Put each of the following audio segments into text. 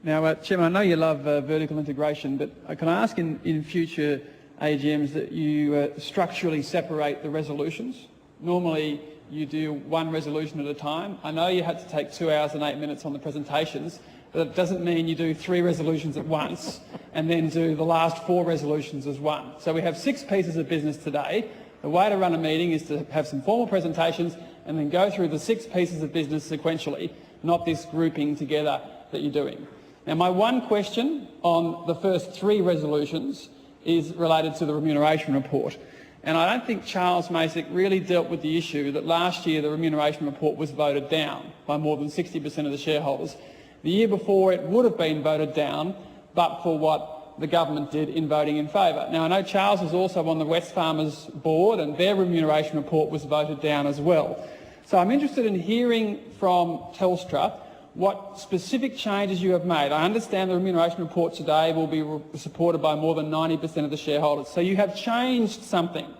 Now, Chairman, I know you love vertical integration, but can I ask in future AGMs that you structurally separate the resolutions? Normally, you do one resolution at a time. I know you had to take 2 hours and 8 minutes on the presentations, but it doesn't mean you do 3 resolutions at once and then do the last 4 resolutions as one. So we have 6 pieces of business today. The way to run a meeting is to have some formal presentations and then go through the 6 pieces of business sequentially, not this grouping together that you're doing. Now, my one question on the first 3 resolutions is related to the remuneration report. And I don't think Charles Masick really dealt with the issue that last year the remuneration report was voted down by more than 60% of the shareholders. The year before it would have been voted down, but for what the government did in voting in favour. Now, I know Charles was also on the Wesfarmers board and their remuneration report was voted down as well. So I'm interested in hearing from Telstra what specific changes you have made. I understand the remuneration report today will be supported by more than 90% of the shareholders. So you have changed something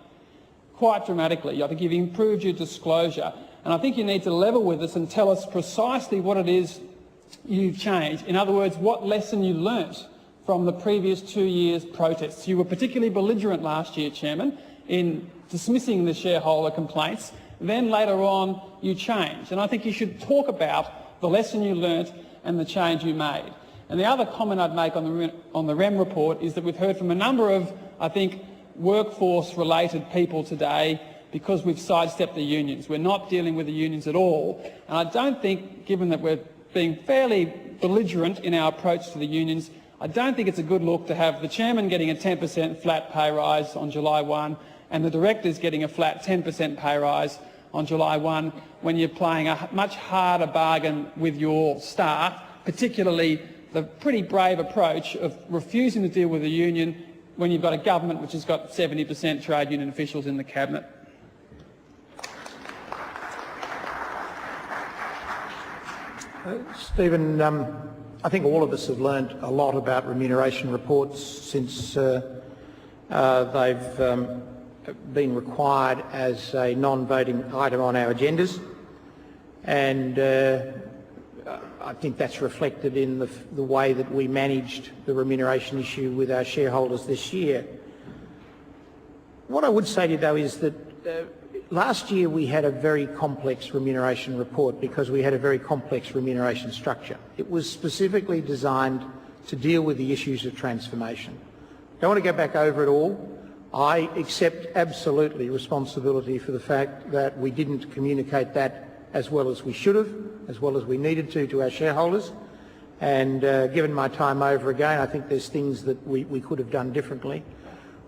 quite dramatically. I think you've improved your disclosure. And I think you need to level with us and tell us precisely what it is you've changed. In other words, what lesson you learnt from the previous 2 years' protests. You were particularly belligerent last year, Chairman, in dismissing the shareholder complaints. Then later on you changed. And I think you should talk about the lesson you learnt and the change you made. And the other comment I'd make on the REM report is that we've heard from a number of, I think, workforce-related people today because we've sidestepped the unions. We're not dealing with the unions at all. And I don't think, given that we're being fairly belligerent in our approach to the unions, I don't think it's a good look to have the chairman getting a 10% flat pay rise on July 1 and the directors getting a flat 10% pay rise on July 1 when you're playing a much harder bargain with your staff, particularly the pretty brave approach of refusing to deal with the union when you've got a government which has got 70% trade union officials in the cabinet. Stephen, I think all of us have learned a lot about remuneration reports since they've been required as a non-voting item on our agendas, and I think that's reflected in the way that we managed the remuneration issue with our shareholders this year. What I would say to you, though, is that last year we had a very complex remuneration report because we had a very complex remuneration structure. It was specifically designed to deal with the issues of transformation. I don't want to go back over it all. I accept absolutely responsibility for the fact that we didn't communicate that as well as we should have, as well as we needed to our shareholders. And given my time over again, I think there's things that we could have done differently.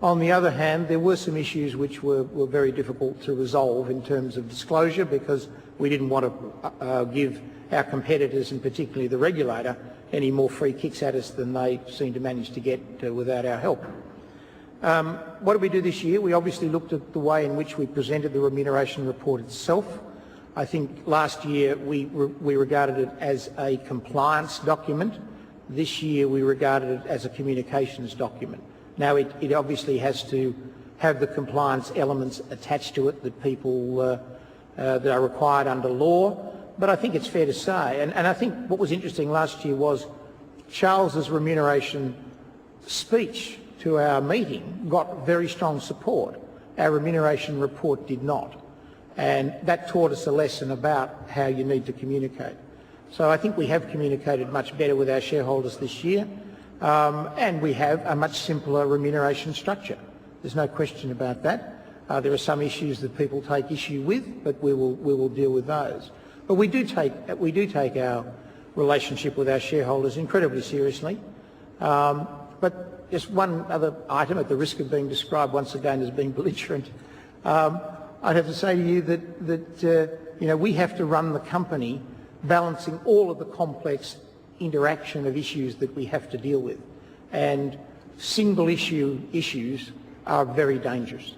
On the other hand, there were some issues which were very difficult to resolve in terms of disclosure because we didn't want to give our competitors, and particularly the regulator, any more free kicks at us than they seem to manage to get without our help. What did we do this year? We obviously looked at the way in which we presented the remuneration report itself. I think last year we regarded it as a compliance document. This year we regarded it as a communications document. Now it obviously has to have the compliance elements attached to it that people that are required under law, but I think it's fair to say, and I think what was interesting last year was Charles's remuneration speech to our meeting got very strong support. Our remuneration report did not, and that taught us a lesson about how you need to communicate. So I think we have communicated much better with our shareholders this year, and we have a much simpler remuneration structure. There's no question about that. There are some issues that people take issue with, but we will deal with those. But we do take our relationship with our shareholders incredibly seriously. But just one other item, at the risk of being described once again as being belligerent, I'd have to say to you that we have to run the company balancing all of the complex interaction of issues that we have to deal with, and single issue issues are very dangerous.